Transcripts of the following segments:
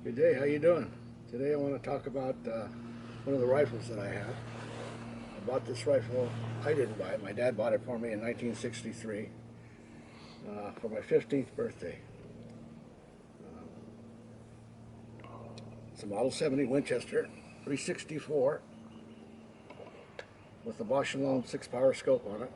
Good day, how you doing? Today I want to talk about one of the rifles that I have. I bought this rifle, I didn't buy it, my dad bought it for me in 1963 for my 15th birthday. It's a Model 70 Winchester 364 with the Bosch and Lone 6-power scope on it.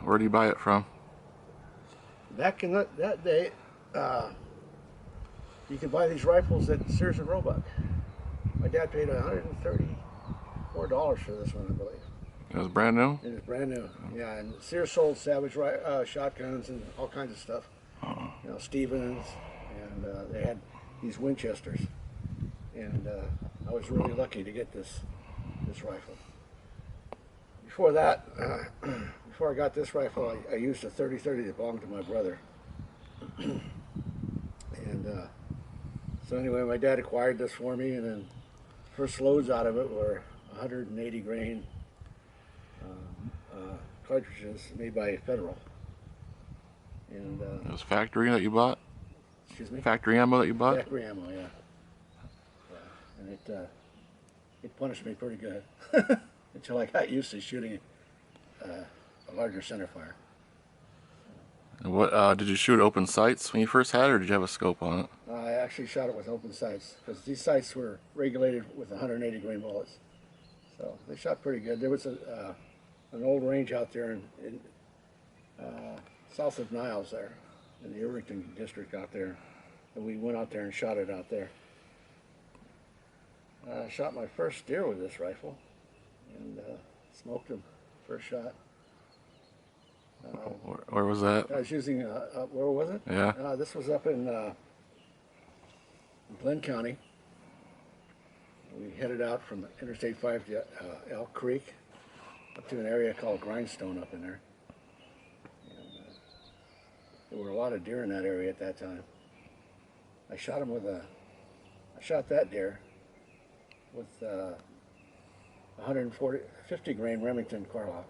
Where'd you buy it from? Back in that day, you could buy these rifles at Sears and Roebuck. My dad paid $134 for this one, I believe. It was brand new? It was brand new, yeah. And Sears sold Savage shotguns and all kinds of stuff. You know, Stevens, and they had these Winchesters. And I was really lucky to get this rifle. Before that, before I got this rifle, I used a 30-30 that belonged to my brother. And so anyway, my dad acquired this for me, and then first loads out of it were 180 grain cartridges made by Federal. And It was factory that you bought? excuse me? Factory ammo that you bought? Factory ammo, yeah. And it punished me pretty good until I got used to shooting a larger center fire. And what did you shoot open sights when you first had it, or did you have a scope on it? I actually shot it with open sights because these sights were regulated with 180 grain bullets, so they shot pretty good. There was an old range out there in south of Niles there, in the Irvington district out there, and we went out there and shot it out there. I shot my first deer with this rifle, and smoked him first shot. Where was that? I was using, where was it? Yeah. This was up in Glenn County. We headed out from Interstate 5 to Elk Creek, up to an area called Grindstone up in there. And, there were a lot of deer in that area at that time. I shot that deer with 50 grain Remington Carlock.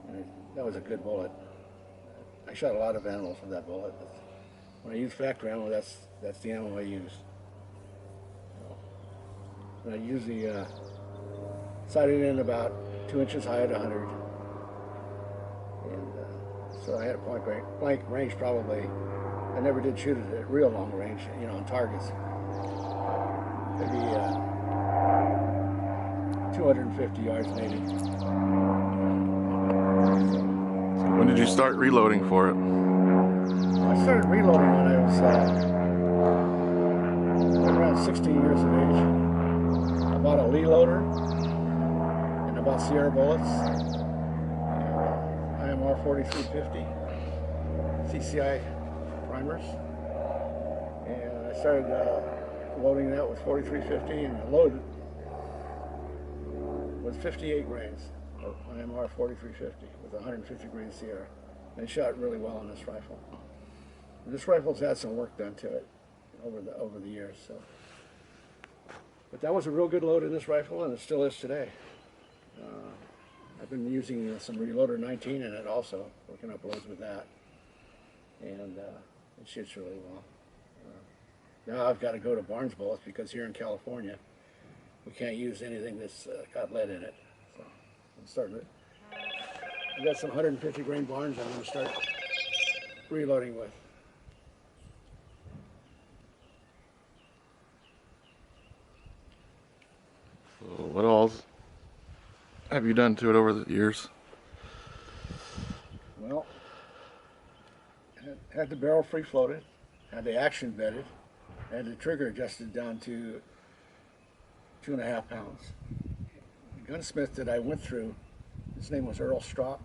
And that was a good bullet. I shot a lot of animals with that bullet. But when I use factory ammo, that's the ammo I use. And I usually sight it in about 2 inches high at 100. And so I had a point blank range probably. I never did shoot it at real long range, you know, on targets. Maybe 250 yards maybe. When did you start reloading for it? I started reloading when I was around 16 years of age. I bought a Lee loader and I bought Sierra bullets, IMR 4350, CCI primers, and I started loading that with 4350, and the load was 58 grains. IMR 4350 with 150 grain Sierra, and it shot really well on this rifle. And this rifle's had some work done to it over the years, so. But that was a real good load in this rifle, and it still is today. I've been using some Reloader 19 in it also, working up loads with that, and it shoots really well. Now I've got to go to Barnes bullets because here in California we can't use anything that's got lead in it. So I'm starting it. I've got some 150 grain Barnes I'm going to start reloading with. So what else have you done to it over the years? Well, had the barrel free floated, had the action bedded, had the trigger adjusted down to 2.5 pounds. The gunsmith that I went through, his name was Earl Strop.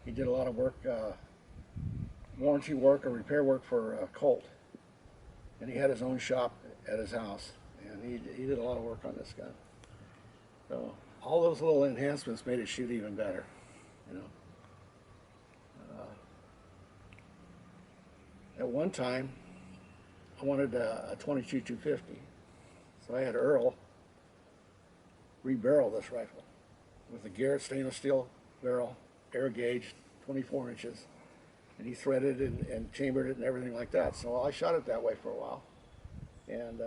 He did a lot of work, warranty work or repair work for Colt. And he had his own shop at his house. And he did a lot of work on this gun. So all those little enhancements made it shoot even better, you know. At one time, I wanted a 22-250. So I had Earl rebarrel this rifle with a Garrett stainless steel barrel, air gauge, 24 inches, and he threaded and chambered it and everything like that. So I shot it that way for a while, and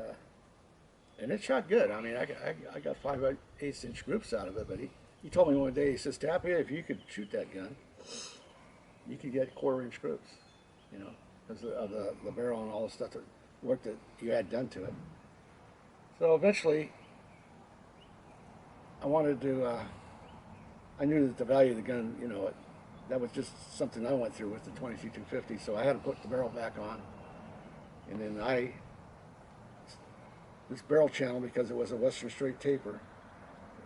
it shot good. I mean, I got 5/8" groups out of it, but he told me one day, he says, Tappy, if you could shoot that gun, you could get 1/4" groups, you know, because of the barrel and all the stuff, that work that you had done to it. So eventually, I wanted to, I knew that the value of the gun, you know, that was just something I went through with the 22-250, so I had to put the barrel back on. And then this barrel channel, because it was a Western straight taper,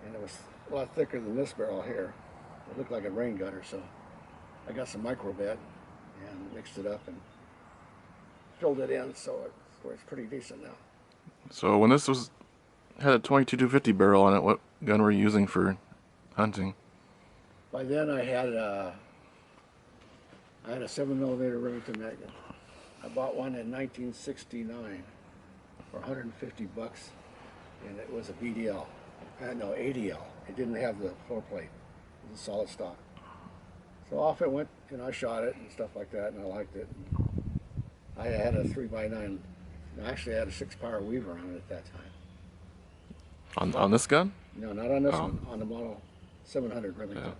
and it was a lot thicker than this barrel here, it looked like a rain gutter, so I got some micro bit and mixed it up and filled it in, so it's pretty decent now. So when this had a 22-250 barrel on it, what gun were you using for hunting? By then I had a 7mm Remington Magnum. I bought one in 1969 for $150, and it was a BDL. No, ADL. It didn't have the floor plate. It was a solid stock. So off it went, you know, I shot it and stuff like that, and I liked it. I had a 3x9. Actually, I had a 6-power Weaver on it at that time. On this gun? No, not on this one. On the model 700 Remington. Yeah.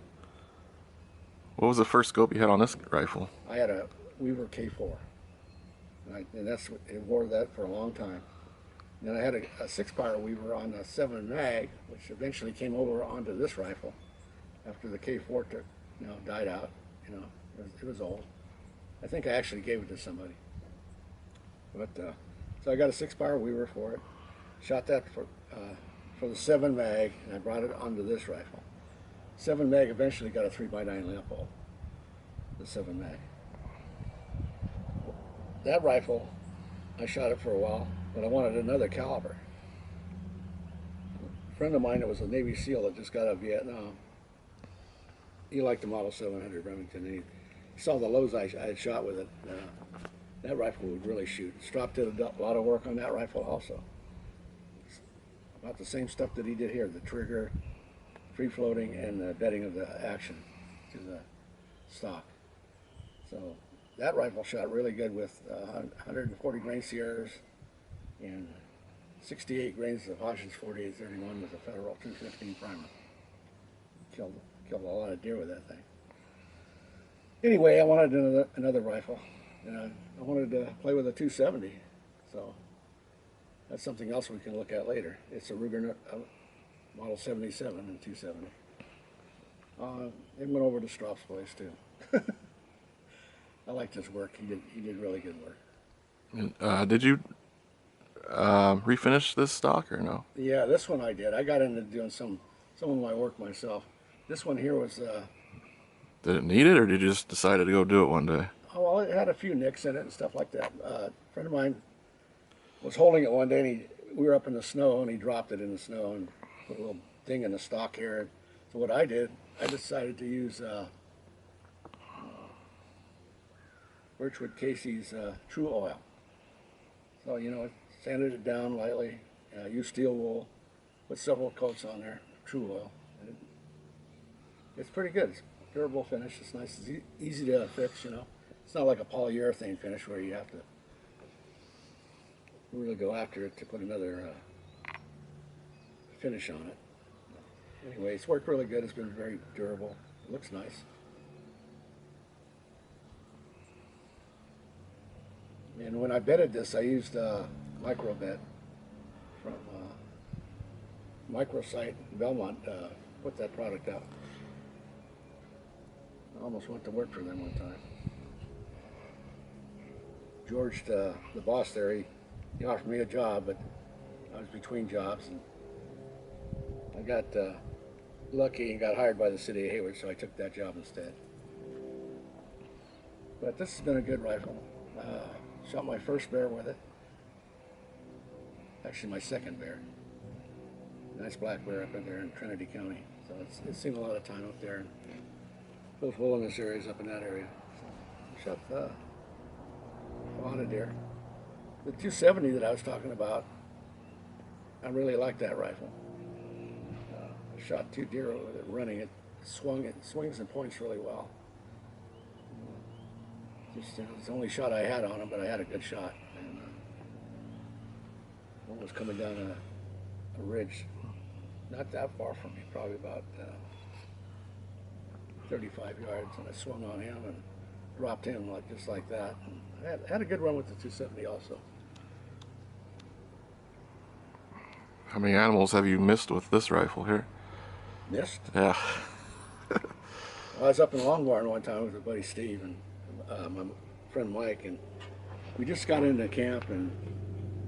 What was the first scope you had on this rifle? I had a Weaver K4, and it wore that for a long time. Then I had a 6-power Weaver on a 7 mag, which eventually came over onto this rifle after the K4 died out. You know, it was old. I think I actually gave it to somebody. But so I got a 6-power Weaver for it. Shot that for the 7 mag, and I brought it onto this rifle. 7 mag eventually got a 3x9 lamp bulb. The 7 mag. That rifle, I shot it for a while, but I wanted another caliber. A friend of mine that was a Navy SEAL that just got out of Vietnam, he liked the Model 700 Remington, and he saw the lows I had shot with it. That rifle would really shoot. Strop did a lot of work on that rifle also. It's about the same stuff that he did here, the trigger, free floating, and the bedding of the action to the stock. So that rifle shot really good with 140 grain Sierras and 68 grains of Hodgins 4831 with a Federal 215 primer. Killed a lot of deer with that thing. Anyway, I wanted another rifle, and I wanted to play with a 270. So that's something else we can look at later. It's a Ruger Model 77 and 270. It went over to Stropp's place too. I liked his work. He did really good work. Did you refinish this stock or no? Yeah, this one I did. I got into doing some of my work myself. This one here was. Did it need it, or did you just decide to go do it one day? Oh well, it had a few nicks in it and stuff like that. A friend of mine was holding it one day, and we were up in the snow, and he dropped it in the snow and put a little thing in the stock here. So what I did, I decided to use Birchwood Casey's True Oil. So, you know, sanded it down lightly, used steel wool, put several coats on there, True Oil. And it's pretty good. It's durable finish. It's nice. It's easy to fix, you know. It's not like a polyurethane finish where you have to really go after it to put another finish on it. Anyway, it's worked really good. It's been very durable. It looks nice. And when I bedded this, I used micro bed from Microsite in Belmont. Put that product out. I almost went to work for them one time. George, the boss there, he offered me a job, but I was between jobs, and I got lucky and got hired by the city of Hayward, so I took that job instead. But this has been a good rifle. Shot my first bear with it. Actually, my second bear. Nice black bear up in there in Trinity County. So it's seen a lot of time up there. And those wilderness areas up in that area. So shot a lot of deer. The 270 that I was talking about, I really like that rifle. I shot 2 deer with it running. It swings and points really well. Just it's the only shot I had on him, but I had a good shot. And one was coming down a ridge, not that far from me, probably about 35 yards, and I swung on him and dropped him just like that. And I had a good run with the 270 also. How many animals have you missed with this rifle here? Missed? Yeah. I was up in Longbarn one time with my buddy Steve and my friend Mike, and we just got into camp, and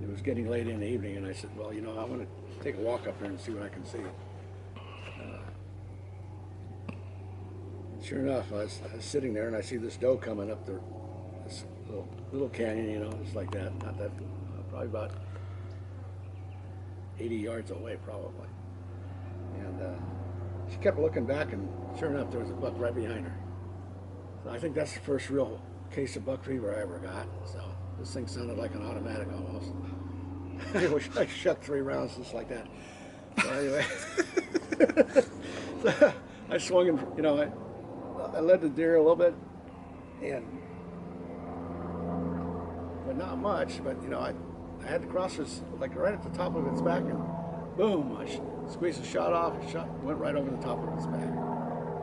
it was getting late in the evening, and I said, well, you know, I want to take a walk up there and see what I can see. Sure enough, I was sitting there, and I see this doe coming up this little canyon, you know, just like that, not that, probably about 80 yards away, probably. And she kept looking back, and sure enough, there was a buck right behind her. So I think that's the first real case of buck fever I ever got. So this thing sounded like an automatic almost. I shot 3 rounds just like that. So anyway, so I swung and, you know, I led the deer a little bit, but not much. But you know, I had the crossers like right at the top of its back, and boom! I squeezed the shot off. The shot went right over the top of its back.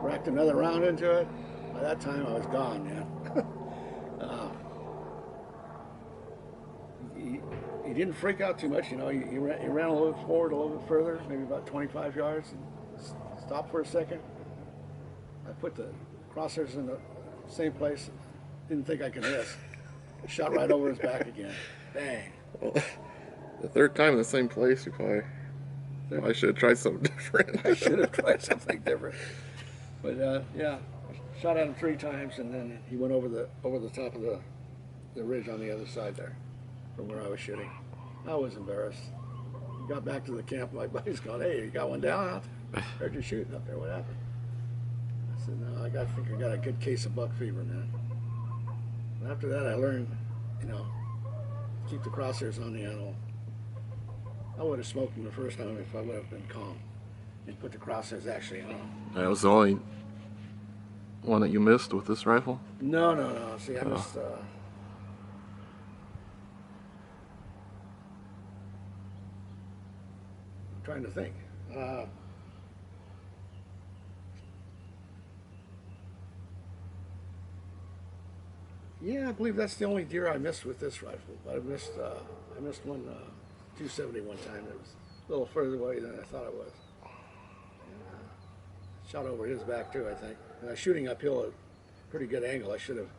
Racked another round into it. By that time, I was gone, man. He didn't freak out too much, you know. He ran a little bit forward, a little bit further, maybe about 25 yards, and stopped for a second. I put the crosshairs in the same place. Didn't think I could miss. Shot right over his back again. Bang. Well, the third time in the same place, you probably I should have tried something different. I should have tried something different. But yeah, shot at him 3 times, and then he went over the top of the ridge on the other side there, from where I was shooting. I was embarrassed. Got back to the camp. My buddy's going, "Hey, you got one down out there? Heard you shooting up there. What happened?" I said, "No, I think I got a good case of buck fever, man." And after that, I learned, you know, keep the crosshairs on the animal. I would have smoked him the first time if I would have been calm and put the crosshairs actually on him. That was the only one that you missed with this rifle? No. See, I missed. I'm trying to think. Yeah, I believe that's the only deer I missed with this rifle. But I missed one 270 one time. That was a little further away than I thought it was. And, shot over his back too, I think. And I was shooting uphill at a pretty good angle. I should have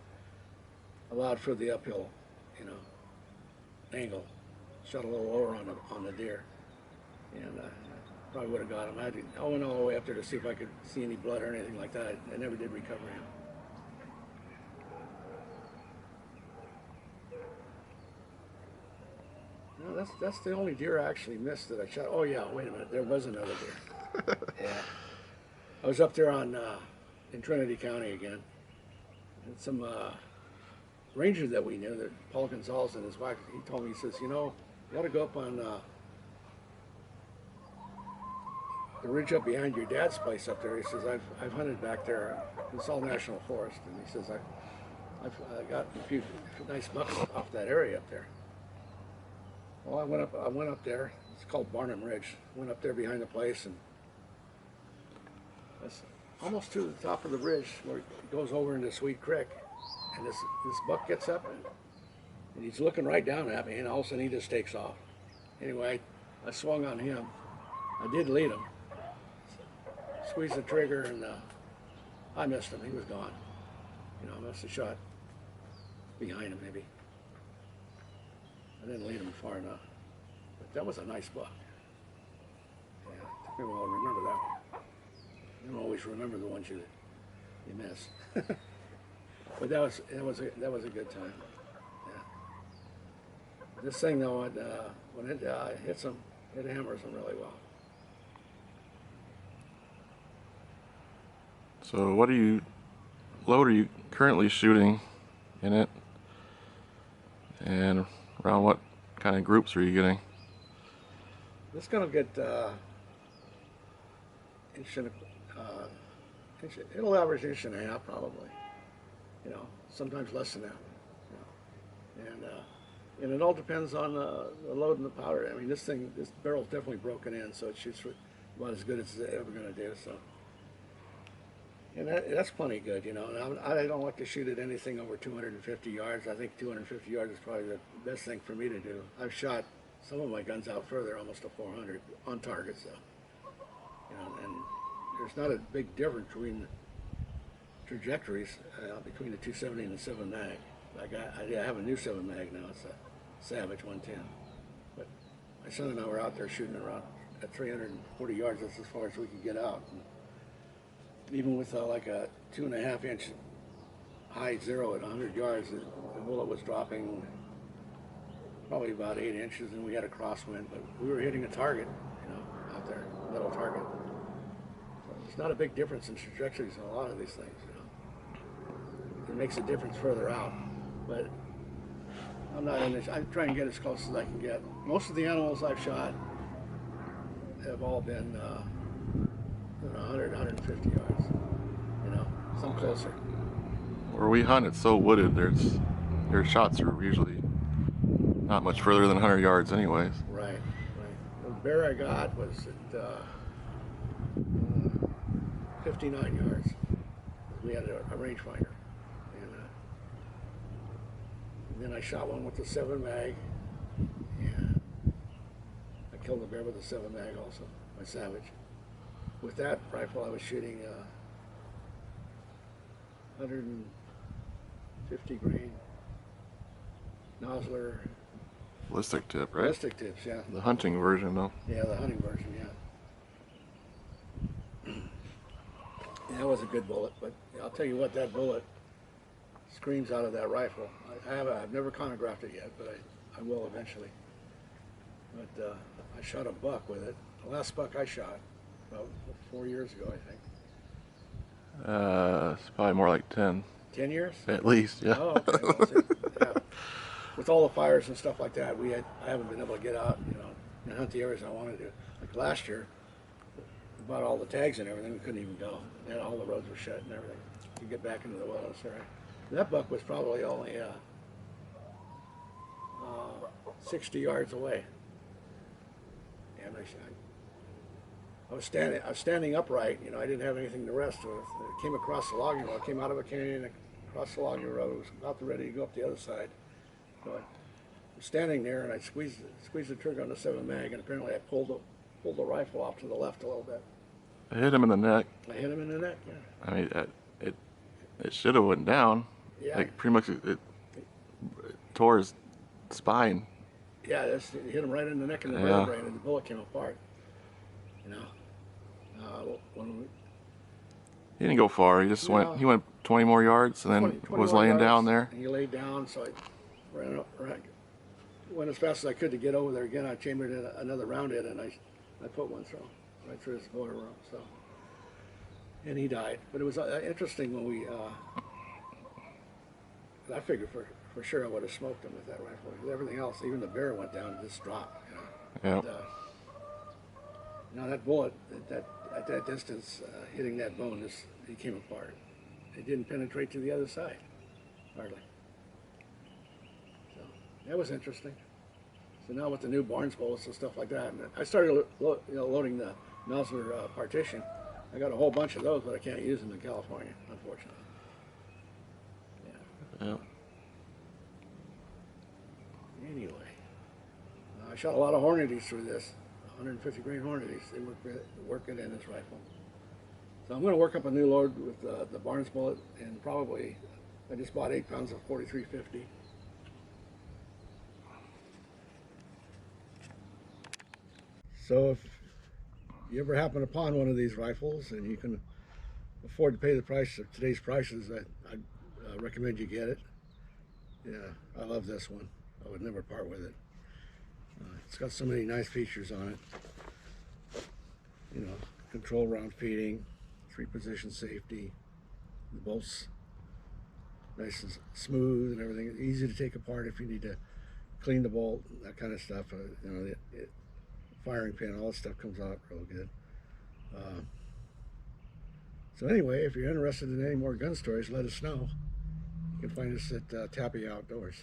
allowed for the uphill, you know, angle. Shot a little lower on the deer, and probably would have got him. I went all the way up there to see if I could see any blood or anything like that. I never did recover him. No, that's the only deer I actually missed that I shot. Oh yeah, wait a minute, there was another deer. Yeah, I was up there in Trinity County again, and some ranger that we knew, that Paul Gonzalez and his wife, he told me, he says, you know, you ought to go up on the ridge up behind your dad's place up there. He says, I've hunted back there. It's all national forest, and he says I've got a few nice bucks off that area up there. Well, I went up there. It's called Barnum Ridge. Went up there behind the place, and that's almost to the top of the ridge where it goes over into Sweet Creek. And this buck gets up, and he's looking right down at me, and all of a sudden he just takes off. Anyway, I swung on him. I did lead him. Squeezed the trigger, and I missed him. He was gone. You know, I must have shot behind him maybe. I didn't lead him far enough. But that was a nice buck. Yeah, it took me a while to remember that one. You don't always remember the ones you miss. But that was a good time. Yeah. This thing though, when it hits them, it hammers them really well. So what load are you currently shooting in it? And around what kind of groups are you getting? It's gonna get it'll average 1.5 inches probably. You know, sometimes less than that. You know. And it all depends on the load and the powder. I mean, this barrel's definitely broken in, so it shoots about as good as it's ever going to do. So, and that's plenty good, you know. And I don't like to shoot at anything over 250 yards. I think 250 yards is probably the best thing for me to do. I've shot some of my guns out further, almost to 400 on target. So, you know, and there's not a big difference between the trajectories between the 270 and the 7 mag. I have a new 7 mag now. It's a Savage 110. But my son and I were out there shooting around at 340 yards. That's as far as we could get out. And even with like a 2.5 inch high zero at 100 yards, the bullet was dropping probably about 8 inches, and we had a crosswind. But we were hitting a target, you know, out there, middle target. So there's not a big difference in trajectories in a lot of these things. You know, it makes a difference further out, but I'm not in this. I try and get as close as I can get. Most of the animals I've shot have all been 100, 150 yards. You know, some closer. Where we hunt, it's so wooded. Their shots are usually not much further than 100 yards, anyways. Right, right. The bear I got was at 59 yards. We had a rangefinder. And then I shot one with the 7 mag, and I killed the bear with the 7 mag also, my Savage. With that rifle, I was shooting 150 grain Nosler. Ballistic tip, right? Ballistic tips, yeah. The hunting version, though. Yeah, the hunting version, yeah. Yeah, that was a good bullet, but I'll tell you what, that bullet screams out of that rifle. I've never chronographed it yet, but I will eventually. But I shot a buck with it. The last buck I shot, about 4 years ago, I think. It's probably more like 10. 10 years? At least, yeah. Oh, okay. Well, see, yeah. With all the fires and stuff like that, I haven't been able to get out, you know, and hunt the areas I wanted to. Like last year, we bought all the tags and everything, we couldn't even go. And all the roads were shut and everything. You get back into the wilderness, all right. That buck was probably only 60 yards away, and I was standing upright. You know, I didn't have anything to rest with. It came across the logging road. I came out of a canyon, across the logging road. It was about ready to go up the other side. So I was standing there, and I squeezed the trigger on the 7 mag, and apparently I pulled the rifle off to the left a little bit. I hit him in the neck. I hit him in the neck. Yeah. I mean, it should have went down. Yeah. Like pretty much it tore his spine. Yeah, it hit him right in the neck and the Yeah. vertebrae, and the bullet came apart. You know, He didn't go far. He just went. He went 20 more yards and then 20 was more laying yards, down there. And he laid down, so I went as fast as I could to get over there again. I chambered in another round in, and I put one through, right through his motor room. So, and he died. But it was interesting when we. I figured for sure I would have smoked him with that rifle. Everything else, even the bear went down and just dropped. You know? Yeah. And, now that bullet, at that distance, hitting that bone, it came apart. It didn't penetrate to the other side, hardly. So that was interesting. So now with the new Barnes bullets and stuff like that, and I started loading the Nosler partition. I got a whole bunch of those, but I can't use them in California, unfortunately. Yeah. Anyway, I shot a lot of Hornadies through this, 150 grain Hornadies. They work good in this rifle. So I'm going to work up a new load with the Barnes bullet, and probably I just bought 8 pounds of 4350. So if you ever happen upon one of these rifles and you can afford to pay the price of today's prices, I'd recommend you get it. Yeah, I love this one. I would never part with it. It's got so many nice features on it. You know, control round feeding, 3-position safety, the bolts nice and smooth and everything. Easy to take apart if you need to clean the bolt, that kind of stuff. You know, the firing pin, all that stuff comes out real good. So anyway, if you're interested in any more gun stories, let us know. You can find us at Tappy Outdoors.